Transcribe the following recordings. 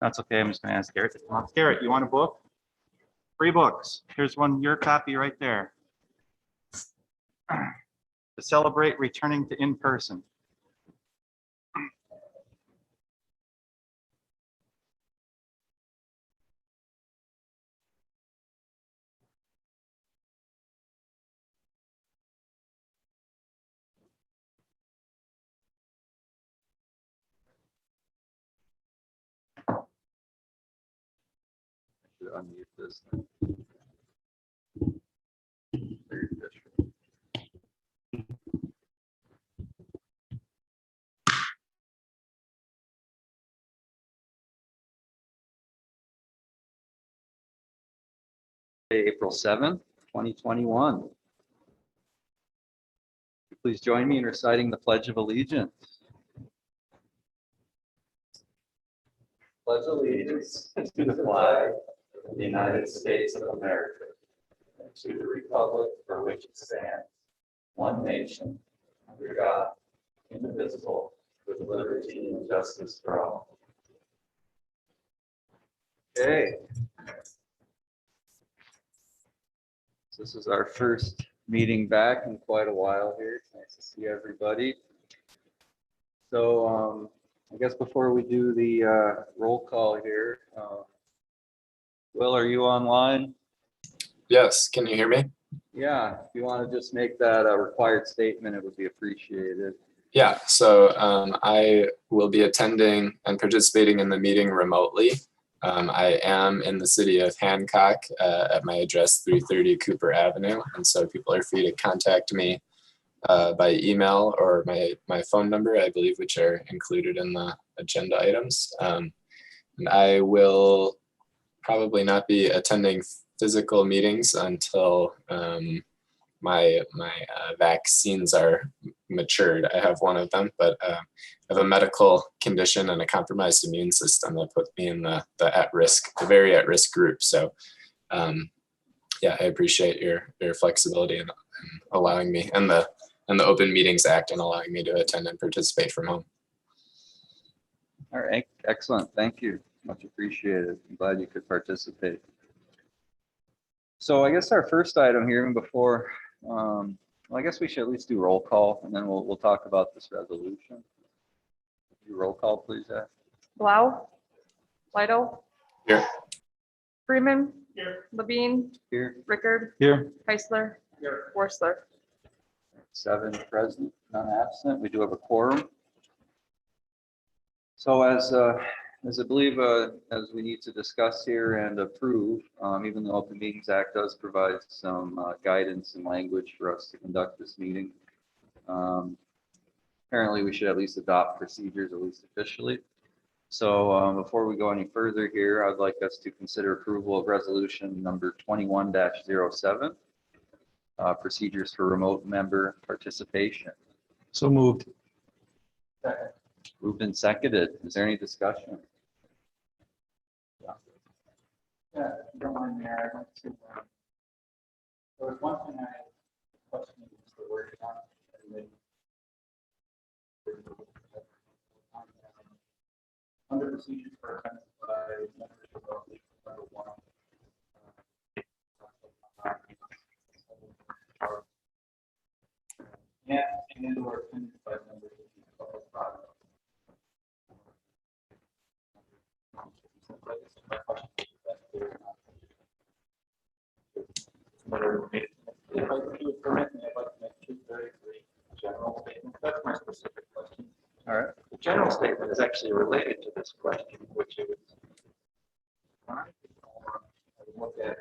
That's okay. I'm just going to ask Garrett. Garrett, you want a book? Free books. Here's one, your copy right there. To celebrate returning to in-person. Unmute this. April 7th, 2021. Please join me in reciting the Pledge of Allegiance. Pledge allegiance to the flag of the United States of America, and to the republic for which it stands, one nation, under God, indivisible, with liberty and justice for all. Okay. This is our first meeting back in quite a while here. It's nice to see everybody. So I guess before we do the roll call here, Will, are you online? Yes, can you hear me? Yeah, if you want to just make that a required statement, it would be appreciated. Yeah, so I will be attending and participating in the meeting remotely. I am in the city of Hancock at my address 330 Cooper Avenue, and so people are free to contact me by email or my phone number, I believe, which are included in the agenda items. And I will probably not be attending physical meetings until my vaccines are matured. I have one of them, but I have a medical condition and a compromised immune system that put me in the the very at-risk group. So yeah, I appreciate your flexibility and allowing me, and the Open Meetings Act, and allowing me to attend and participate from home. All right, excellent. Thank you. Much appreciated. I'm glad you could participate. So I guess our first item here, even before, well, I guess we should at least do roll call, and then we'll talk about this resolution. Do roll call, please, Zach. Blau, Lido, Here. Freeman, Here. Levine, Here. Rickard, Here. Heisler, Here. Worsler. 7 present, none absent. We do have a quorum. So as I believe, as we need to discuss here and approve, even the Open Meetings Act does provide some guidance and language for us to conduct this meeting. Apparently, we should at least adopt procedures, at least officially. So before we go any further here, I'd like us to consider approval of resolution number 21-07, procedures for remote member participation. So moved. Moved and seconded. Is there any discussion? Yeah, if you don't mind, Mayor, I'd like to, there was one thing I questioned was the word on, and then under procedures for attendance by members of the league, number 1. Yeah, and or attended by members of the public body. If you would permit me, I'd like to make 2 very brief general statements. That's my specific question. All right. The general statement is actually related to this question, which is when I look at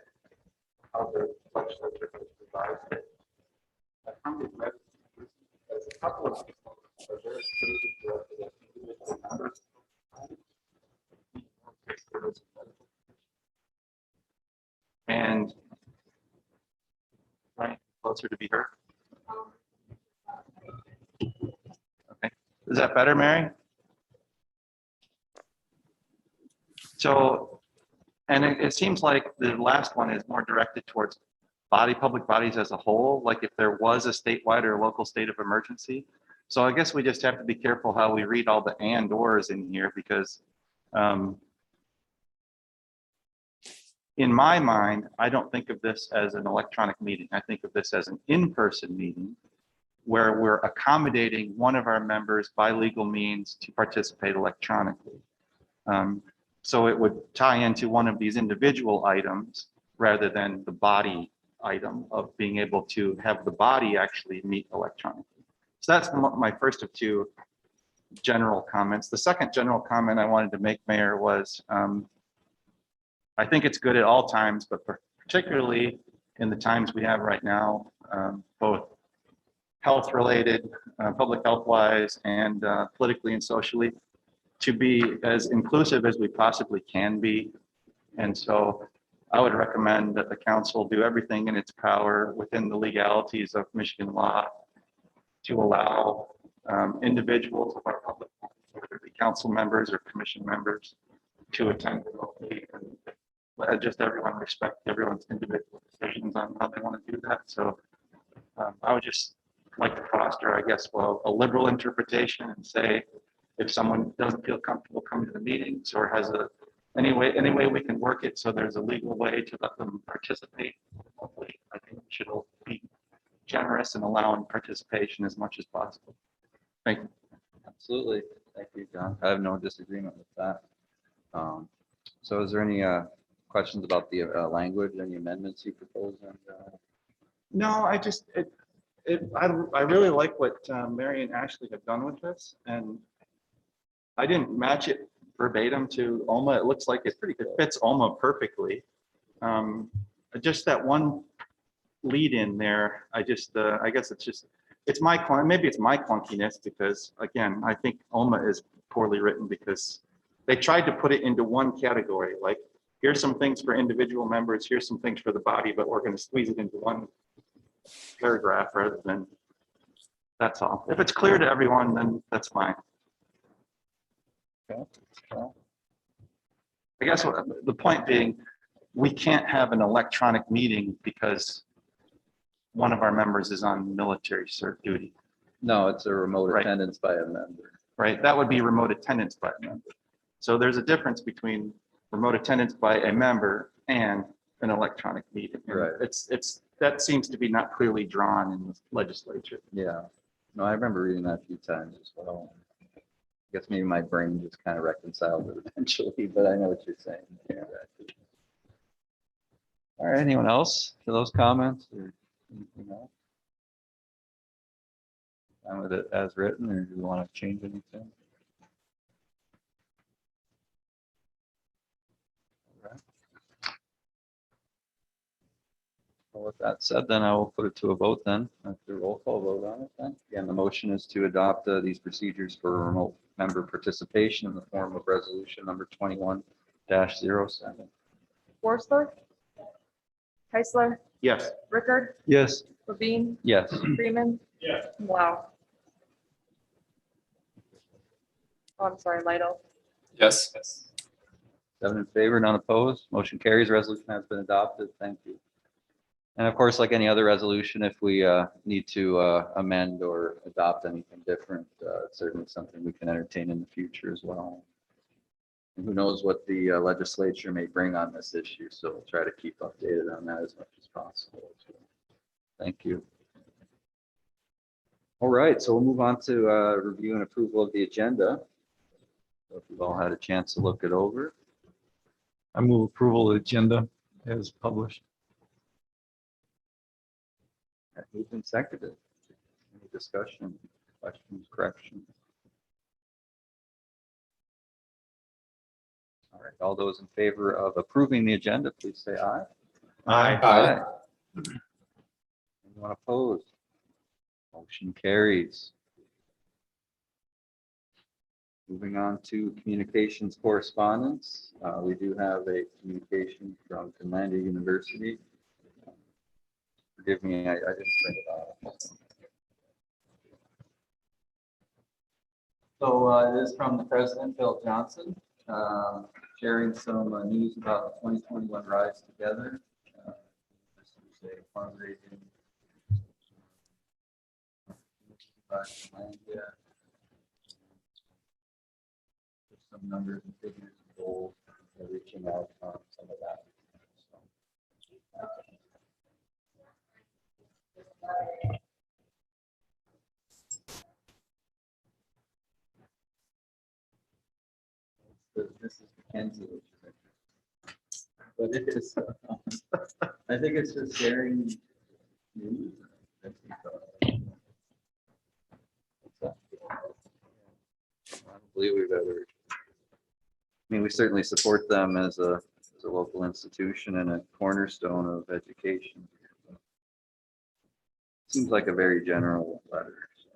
how the legislature has revised it, I found it as a couple of people are very clearly directed at individual members closer to be heard? Okay, is that better, Mary? So, and it seems like the last one is more directed towards public bodies as a whole, like if there was a statewide or local state of emergency. So I guess we just have to be careful how we read all the and ors in here, because in my mind, I don't think of this as an electronic meeting. I think of this as an in-person meeting where we're accommodating one of our members by legal means to participate electronically. So it would tie into one of these individual items rather than the body item of being able to have the body actually meet electronically. So that's my first of two general comments. The second general comment I wanted to make, Mayor, was I think it's good at all times, but particularly in the times we have right now, both health related, public health wise, and politically and socially, to be as inclusive as we possibly can be. And so I would recommend that the council do everything in its power within the legalities of Michigan law to allow individuals of our public, whether it be council members or commission members, to attend remotely, and let just everyone respect everyone's individual decisions on how they want to do that. So I would just like to foster, I guess, well, a liberal interpretation and say, if someone doesn't feel comfortable coming to the meetings or has any way we can work it so there's a legal way to let them participate, hopefully, I think we should be generous in allowing participation as much as possible. Thank you. Absolutely. Thank you, John. I have no disagreement with that. So is there any questions about the language, any amendments you propose? No, I really like what Mary and Ashley have done with this, and I didn't match it verbatim to OMA. It looks like it fits OMA perfectly. Just that one lead in there, I guess it's maybe it's my clunkiness, because again, I think OMA is poorly written because they tried to put it into one category. Like, here's some things for individual members, here's some things for the body, but we're going to squeeze it into one paragraph rather than, that's all. If it's clear to everyone, then that's fine. Okay. I guess the point being, we can't have an electronic meeting because one of our members is on military cert duty, No, it's a remote Right. attendance by a member. right? That would be remote attendance by a member. So there's a difference between remote attendance by a member and an electronic meeting. And Right. that seems to be not clearly drawn in the legislature. Yeah. No, I remember reading that a few times as well. I guess maybe my brain just kind of reconciled it eventually, but I know what you're saying. Yeah. All right, anyone else for those comments or anything else? I'm with it as written, or do you want to change anything? All right. Well, with that said, then I will put it to a vote then, after roll call vote on it then. Again, the motion is to adopt these procedures for remote member participation in the form of resolution number 21-07. Worsler, Heisler, Yes. Rickard, Yes. Levine, Yes. Freeman. Yes. Blau. Oh, I'm sorry, Lido. Yes. 7 in favor, none opposed. Motion carries. Resolution has been adopted. Thank you. And of course, like any other resolution, if we need to amend or adopt anything different, it's certainly something we can entertain in the future as well. And who knows what the legislature may bring on this issue, so we'll try to keep updated on that as much as possible. So, thank you. All right, so we'll move on to review and approval of the agenda. So if you've all had a chance to look it over. I move approval of the agenda as published. Moved and seconded. Any discussion, questions, corrections? All right, all those in favor of approving the agenda, please say aye. Aye. Anyone opposed? Motion carries. Moving on to communications correspondence. We do have a communication from Finlandia University Forgive me, I didn't print it off. So it is from the President, Bill Johnson, sharing some news about the 2021 Rise Together. This is a fundraising. Just some numbers and figures and goals, reaching out on some of that. This is Mackenzie, which is interesting. But it is, I think it's just sharing news. I don't believe we've ever. I mean, we certainly support them as a local institution and a cornerstone of education. Seems like a very general letter. So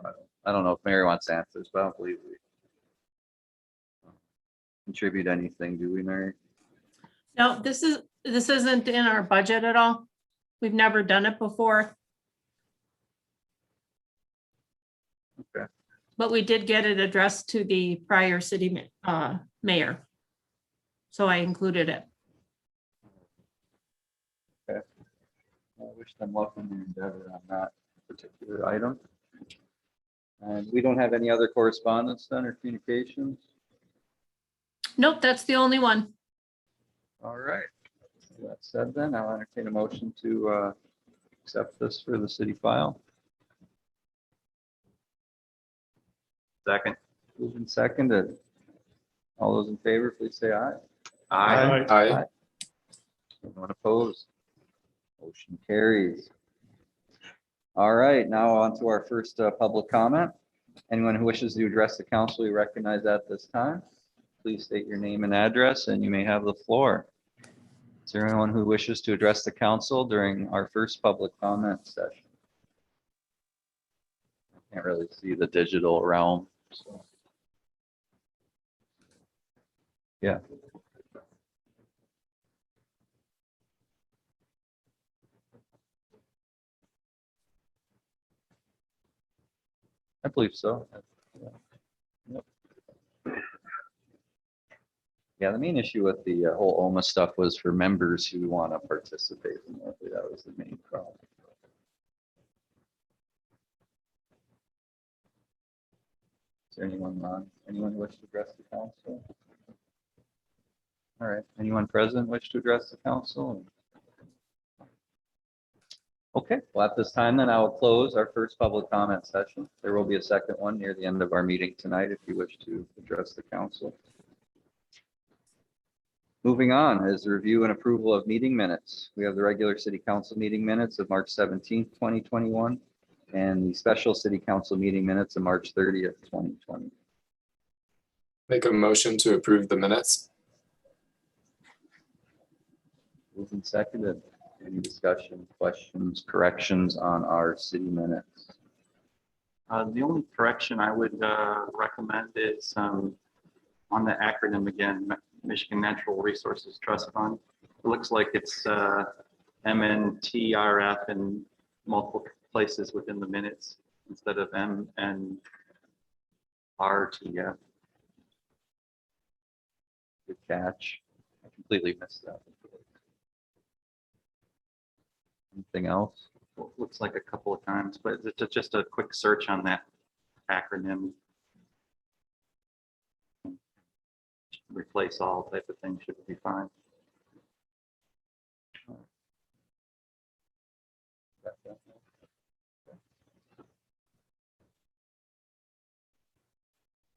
I don't know if Mary wants answers, but I don't believe we contribute anything, do we, Mary? No, this isn't in our budget at all. We've never done it before. Okay. But we did get it addressed to the prior city mayor. So I included it. I wish them luck in their endeavor on that particular item. And we don't have any other correspondence then or communications? Nope, that's the only one. All right. That said, then I'll entertain a motion to accept this for the city file. Second. Moved and seconded. All those in favor, please say aye. Aye. Anyone opposed? Motion carries. All right, now on to our first public comment. Anyone who wishes to address the council, we recognize at this time. Please state your name and address, and you may have the floor. Is there anyone who wishes to address the council during our first public comment session? I can't really see the digital realm. So. Yeah. I believe so. Yep. Yeah, the main issue with the whole OMA stuff was for members who want to participate. That was the main problem. Is there anyone wish to address the council? All right, anyone present wish to address the council? Okay, well, at this time, then I will close our first public comment session. There will be a second one near the end of our meeting tonight if you wish to address the council. Moving on is the review and approval of meeting minutes. We have the regular city council meeting minutes of March 17th, 2021, and the special city council meeting minutes of March 30th, 2020. Make a motion to approve the minutes. Moved and seconded. Any discussion, questions, corrections on our city minutes? The only correction I would recommend is on the acronym again, Michigan Natural Resources Trust Fund. It looks like it's MNTRF in multiple places within the minutes instead of MNRTF. Good catch. I completely missed that. Anything else? Looks like a couple of times, but it's just a quick search on that acronym. Replace all type of thing should be fine.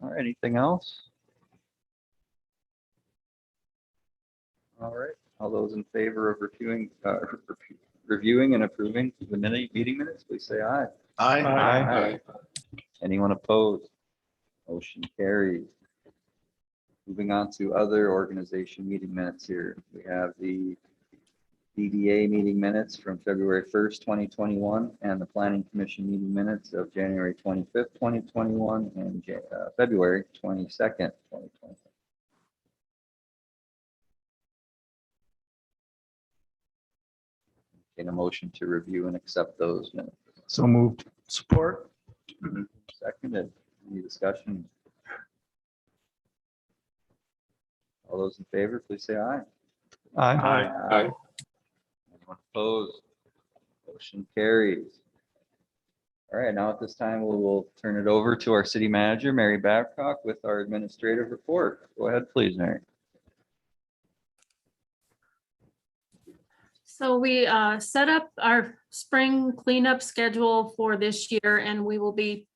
All right, anything else? All right, all those in favor of reviewing and approving the meeting minutes, please say aye. Aye. Anyone opposed? Motion carries. Moving on to other organization meeting minutes here. We have the DDA meeting minutes from February 1st, 2021, and the Planning Commission meeting minutes of January 25th, 2021, and February 22nd, 2021. In a motion to review and accept those minutes. So moved. Support. Seconded. Any discussion? All those in favor, please say aye. Aye. Aye. Anyone opposed? Motion carries. All right, now at this time, we will turn it over to our city manager, Mary Babcock, with our administrative report. Go ahead, please, Mary. So we set up our spring cleanup schedule for this year, and we will be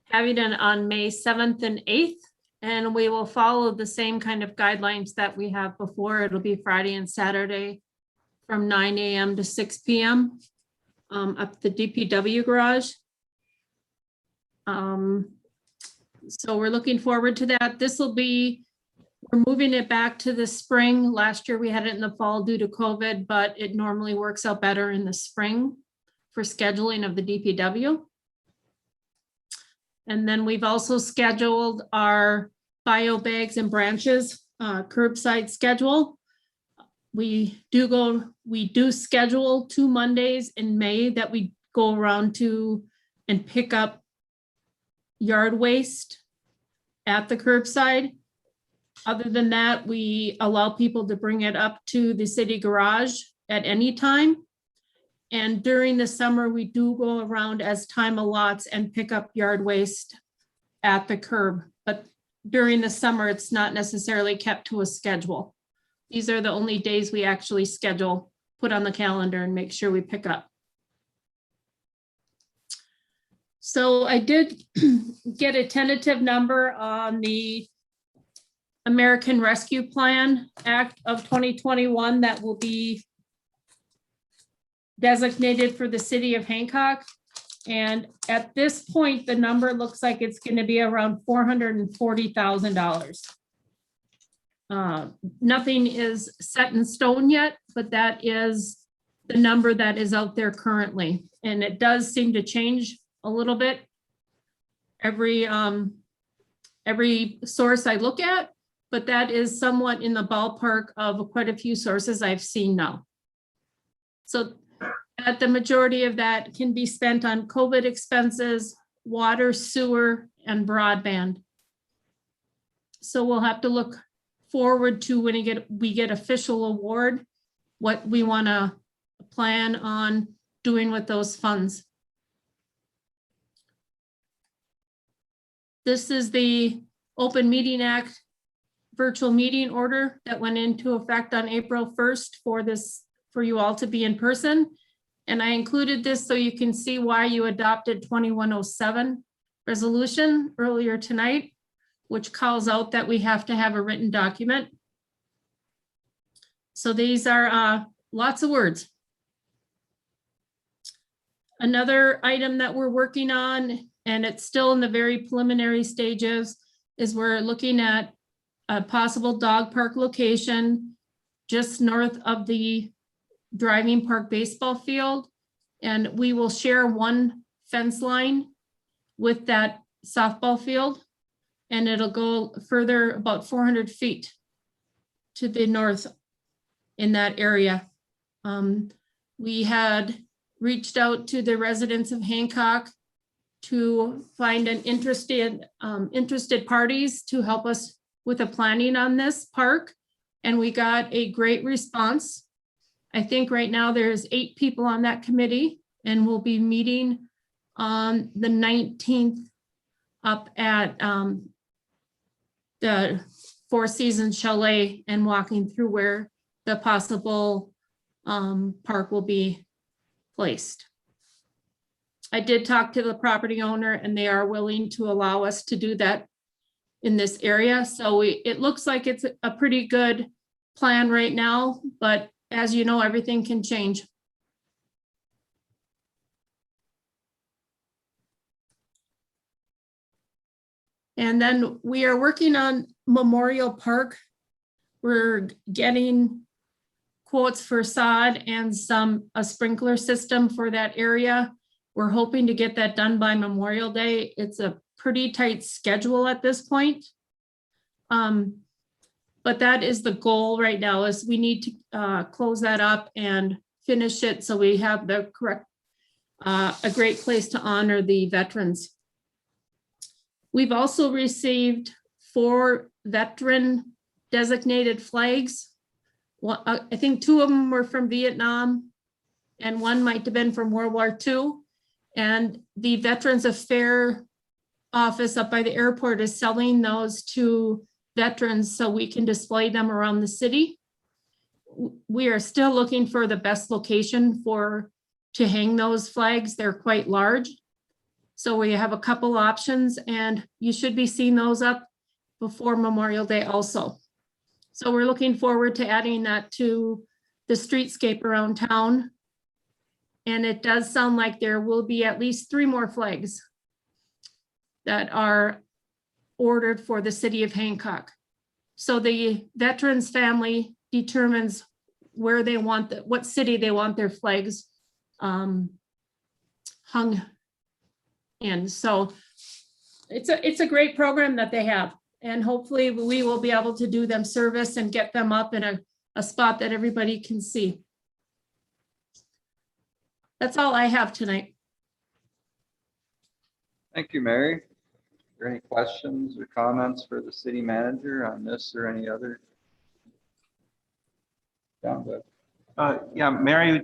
having it on May 7th and 8th. And we will follow the same kind of guidelines that we have before. It'll be Friday and Saturday from 9 a.m. to 6 p.m. Up the DPW garage. So we're looking forward to that. This will be, we're moving it back to the spring. Last year we had it in the fall due to COVID, but it normally works out better in the spring for scheduling of the DPW. And then we've also scheduled our bio bags and branches curbside schedule. We do schedule 2 Mondays in May that we go around to and pick up yard waste at the curbside. Other than that, we allow people to bring it up to the city garage at any time. And during the summer, we do go around as time allots and pick up yard waste at the curb. But during the summer, it's not necessarily kept to a schedule. These are the only days we actually schedule, put on the calendar and make sure we pick up. So I did get a tentative number on the American Rescue Plan Act of 2021 that will be designated for the city of Hancock. And at this point, the number looks like it's going to be around $440,000. Nothing is set in stone yet, but that is the number that is out there currently. And it does seem to change a little bit every source I look at, but that is somewhat in the ballpark of quite a few sources I've seen now. So that the majority of that can be spent on COVID expenses, water, sewer, and broadband. So we'll have to look forward to when we get official award, what we want to plan on doing with those funds. This is the Open Meeting Act virtual meeting order that went into effect on April 1st for you all to be in person. And I included this so you can see why you adopted 2107 resolution earlier tonight, which calls out that we have to have a written document. So these are lots of words. Another item that we're working on, and it's still in the very preliminary stages, is we're looking at a possible dog park location just north of the driving park baseball field. And we will share one fence line with that softball field. And it'll go further about 400 feet to the north in that area. We had reached out to the residents of Hancock to find an interested parties to help us with the planning on this park. And we got a great response. I think right now there's 8 people on that committee, and we'll be meeting on the 19th up at the Four Seasons Chalet and walking through where the possible park will be placed. I did talk to the property owner and they are willing to allow us to do that in this area. So it looks like it's a pretty good plan right now, but as you know, everything can change. And then we are working on Memorial Park. We're getting quotes for sod and a sprinkler system for that area. We're hoping to get that done by Memorial Day. It's a pretty tight schedule at this point. But that is the goal right now, is we need to close that up and finish it so we have the correct, a great place to honor the veterans. We've also received 4 veteran designated flags. Well, I think 2 of them were from Vietnam and 1 might have been from World War II. And the Veterans Affairs office up by the airport is selling those to veterans so we can display them around the city. We are still looking for the best location to hang those flags. They're quite large. So we have a couple options and you should be seeing those up before Memorial Day also. So we're looking forward to adding that to the streetscape around town. And it does sound like there will be at least 3 more flags that are ordered for the city of Hancock. So the veterans family determines where they want, what city they want their flags hung in. So it's a great program that they have. And hopefully we will be able to do them service and get them up in a spot that everybody can see. That's all I have tonight. Thank you, Mary. Are there any questions or comments for the city manager on this or any other? John, go ahead. Yeah, Mary,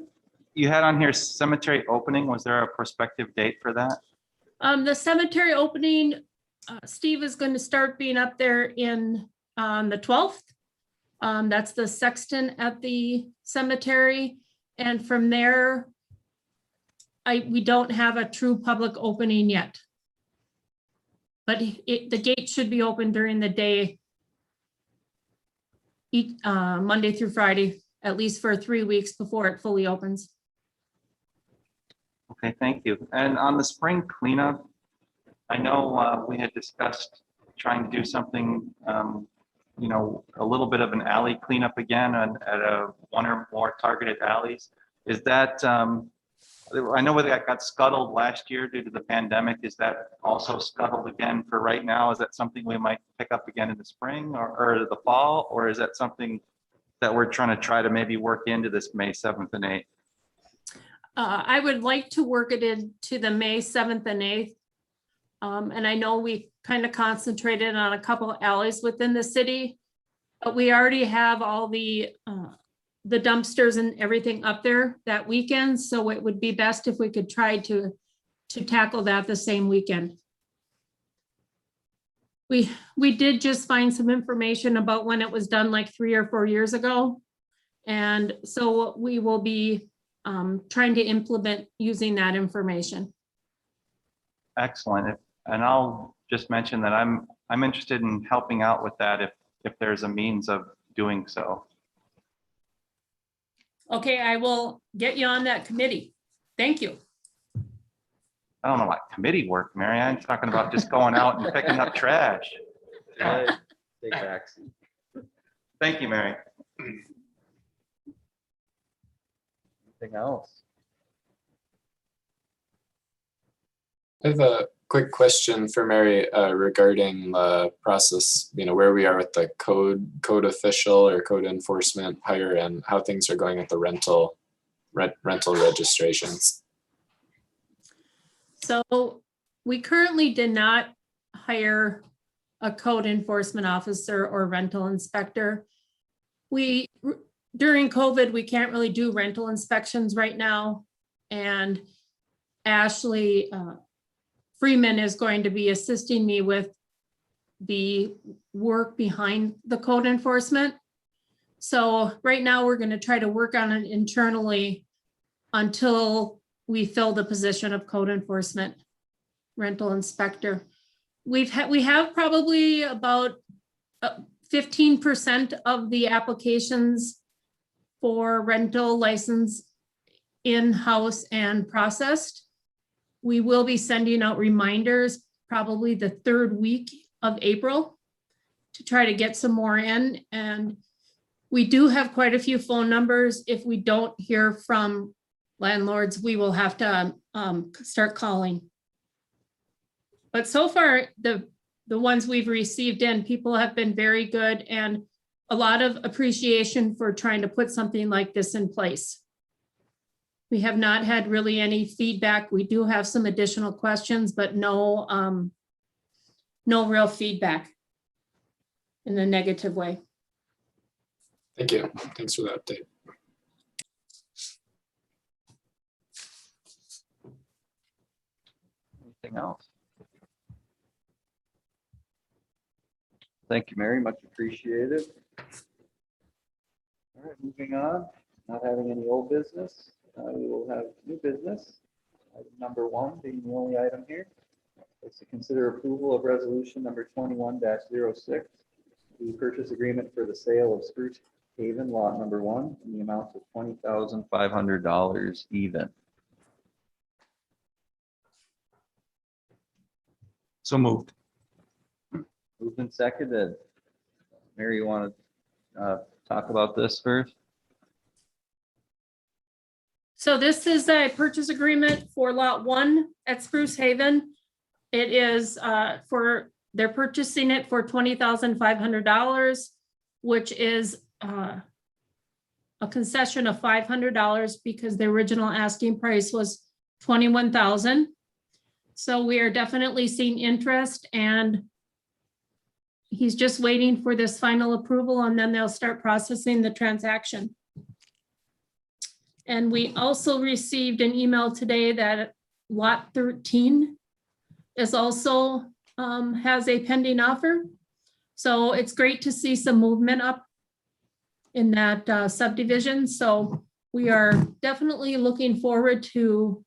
you had on here cemetery opening. Was there a prospective date for that? The cemetery opening, Steve is going to start being up there on the 12th. That's the sexton at the cemetery. And from there, we don't have a true public opening yet. But the gate should be open during the day, Monday through Friday, at least for 3 weeks before it fully opens. Okay, thank you. And on the spring cleanup, I know we had discussed trying to do something, you know, a little bit of an alley cleanup again at 1 or more targeted alleys. Is that, I know that got scuttled last year due to the pandemic. Is that also scuttled again for right now? Is that something we might pick up again in the spring or the fall? Or is that something that we're trying to maybe work into this May 7th and 8th? I would like to work it into the May 7th and 8th. And I know we kind of concentrated on a couple of alleys within the city, but we already have all the dumpsters and everything up there that weekend. So it would be best if we could try to tackle that the same weekend. We did just find some information about when it was done like 3 or 4 years ago. And so we will be trying to implement using that information. Excellent. And I'll just mention that I'm interested in helping out with that if there's a means of doing so. Okay, I will get you on that committee. Thank you. I don't know what committee work, Mary. I'm talking about just going out and picking up trash. Take backseat. Thank you, Mary. Anything else? I have a quick question for Mary regarding the process, you know, where we are with the code official or code enforcement hire and how things are going at the rental registrations. So we currently did not hire a code enforcement officer or rental inspector. During COVID, we can't really do rental inspections right now. And Ashley Freeman is going to be assisting me with the work behind the code enforcement. So right now we're going to try to work on it internally until we fill the position of code enforcement rental inspector. We have probably about 15% of the applications for rental license in-house and processed. We will be sending out reminders probably the 3rd week of April to try to get some more in. And we do have quite a few phone numbers. If we don't hear from landlords, we will have to start calling. But so far, the ones we've received in, people have been very good and a lot of appreciation for trying to put something like this in place. We have not had really any feedback. We do have some additional questions, but no real feedback in a negative way. Thank you. Thanks for the update. Anything else? Thank you, Mary. Much appreciated. All right, moving on. Not having any old business, we will have new business. Item number 1 being the only item here. It's to consider approval of resolution number 21-06, the purchase agreement for the sale of Spruce Haven lot number 1 in the amount of $20,500 even. So moved. Moved and seconded. Mary, you want to talk about this first? So this is a purchase agreement for lot 1 at Spruce Haven. It is they're purchasing it for $20,500, which is a concession of $500 because the original asking price was $21,000. So we are definitely seeing interest, and he's just waiting for this final approval, and then they'll start processing the transaction. And we also received an email today that lot 13 is also has a pending offer. So it's great to see some movement up in that subdivision. So we are definitely looking forward to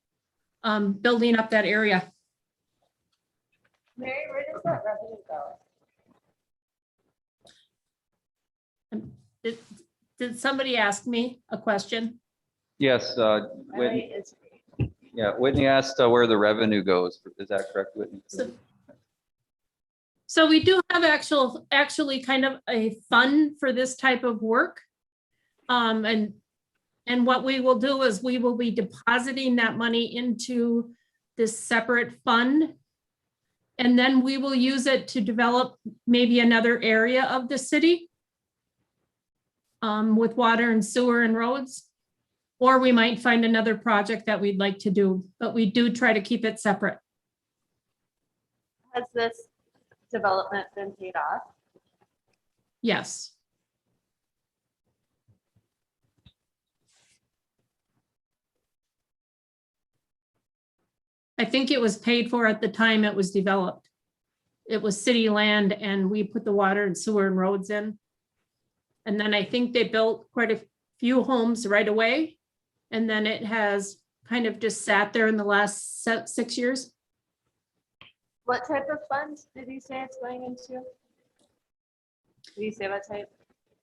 building up that area. Mary, where does that revenue go? Did somebody ask me a question? Yes, Whitney, Whitney asked where the revenue goes. Is that correct, Whitney? So we do have actually kind of a fund for this type of work. And what we will do is we will be depositing that money into this separate fund. And then we will use it to develop maybe another area of the city with water and sewer and roads. Or we might find another project that we'd like to do, but we do try to keep it separate. Has this development been paid off? Yes. I think it was paid for at the time it was developed. It was city land and we put the water and sewer and roads in. And then I think they built quite a few homes right away. And then it has kind of just sat there in the last 6 years. What type of fund did you say it's going into? Did you say what type?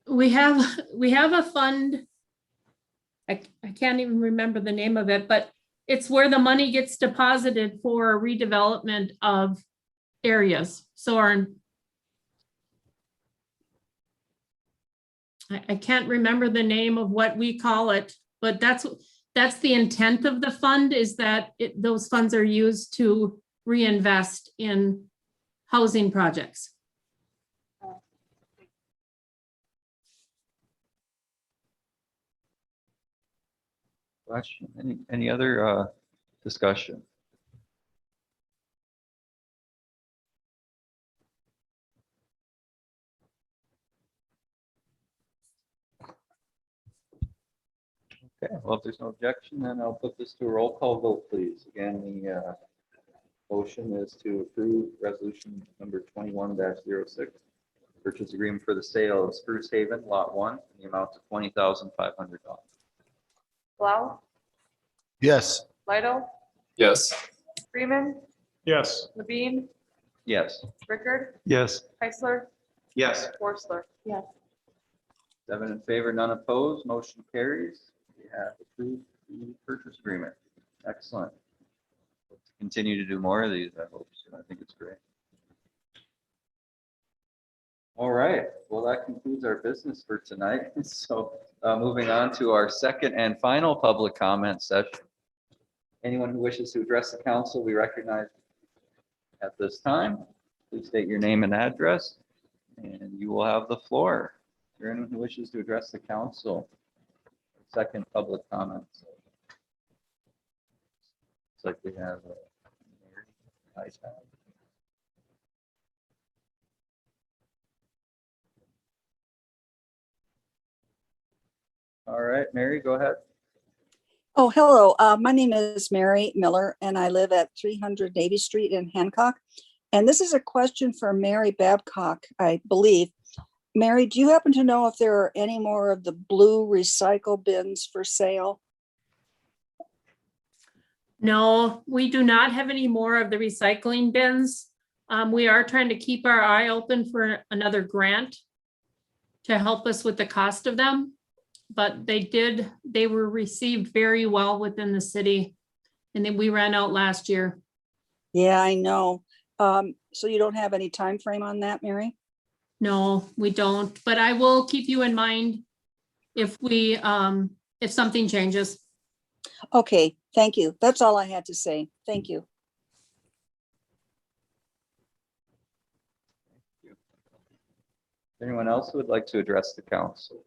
We have a fund. I can't even remember the name of it, but it's where the money gets deposited for redevelopment of areas. So I can't remember the name of what we call it, but that's the intent of the fund, is that those funds are used to reinvest in housing projects. Question? Any other discussion? Okay, well, if there's no objection, then I'll put this to a roll call vote, please. Again, the motion is to approve resolution number 21-06, purchase agreement for the sale of Spruce Haven Lot 1 in the amount of $20,500. Blau, Yes. Lidle, Yes. Freeman, Yes. Levine, Yes. Rickard, Yes. Heisler, Yes. Forstler. Yes. 7 in favor, none opposed, motion carries. We have approved the purchase agreement. Excellent. Let's continue to do more of these, I hope. So I think it's great. All right, well, that concludes our business for tonight. So moving on to our second and final public comment session. Anyone who wishes to address the council, we recognize at this time. Please state your name and address, and you will have the floor. Is there anyone who wishes to address the council? Second public comments. like we have. Nice. All right, Mary, go ahead. Oh, hello. My name is Mary Miller, and I live at 300 Navy Street in Hancock. And this is a question for Mary Babcock, I believe. Mary, do you happen to know if there are any more of the blue recycle bins for sale? No, we do not have any more of the recycling bins. We are trying to keep our eye open for another grant to help us with the cost of them. But they were received very well within the city. And then we ran out last year. Yeah, I know. So you don't have any time frame on that, Mary? No, we don't, but I will keep you in mind if if something changes. Okay, thank you. That's all I had to say. Thank you. Anyone else who would like to address the council?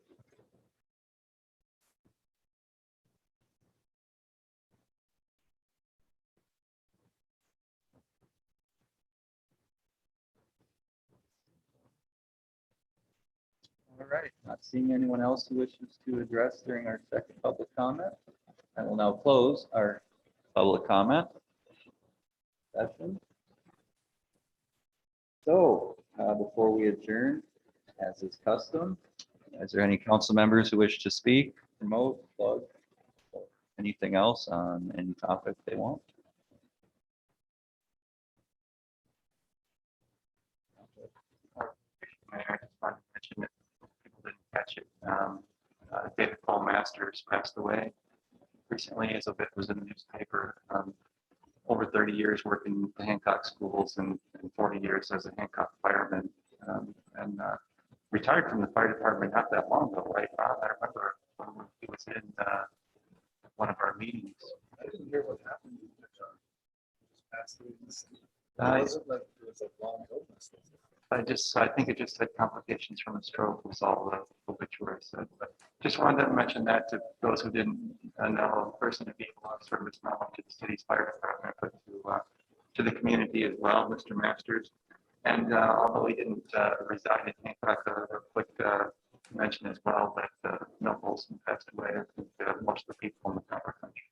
All right, not seeing anyone else who wishes to address during our second public comment. I will now close our public comment session. So before we adjourn, as is custom, is there any council members who wish to speak, promote, plug, or anything else on any topic they want? Mayor, I just wanted to mention it. People didn't catch it. David Paul Masters passed away recently, as of it was in the newspaper. Over 30 years working the Hancock schools and 40 years as a Hancock fireman. And retired from the fire department not that long ago, right, Bob? I remember when he was in one of our meetings. I didn't hear what happened. I think it just had complications from a stroke was all the obituary said. But just wanted to mention that to those who didn't know, a person to be a lot of service not only to the city's fire department, but to the community as well, Mr. Masters. And although he didn't reside in Hancock, a quick mention as well that Mel Olson passed away. I think most of the people in the power country.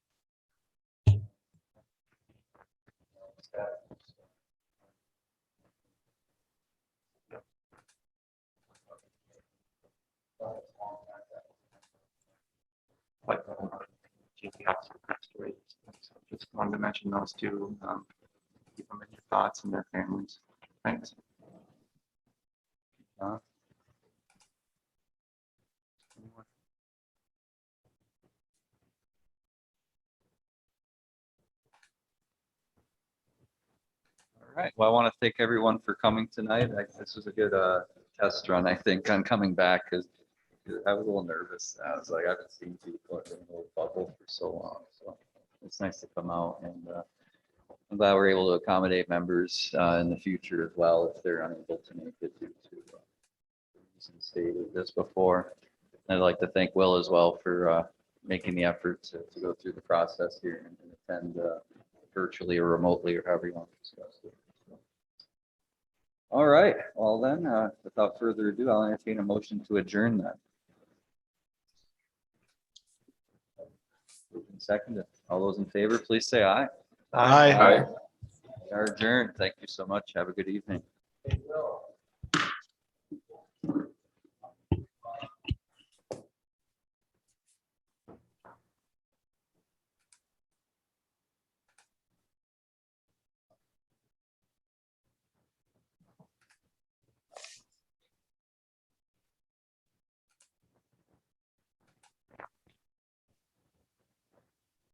Like GP officer passed away. So just wanted to mention those two. Keep them in your thoughts and their families. Thanks. All right, well, I want to thank everyone for coming tonight. This was a good test run, I think, on coming back, because I was a little nervous. I was like, I haven't seen people in a little bubble for so long, so it's nice to come out, and I'm glad we're able to accommodate members in the future as well if they're unable to make it due to reasons stated this before. And I'd like to thank Will as well for making the effort to go through the process here and attend virtually or remotely, or however you want to discuss it. All right, well then, without further ado, I'll entertain a motion to adjourn then. Second, all those in favor, please say aye. Aye. Are adjourned. Thank you so much. Have a good evening.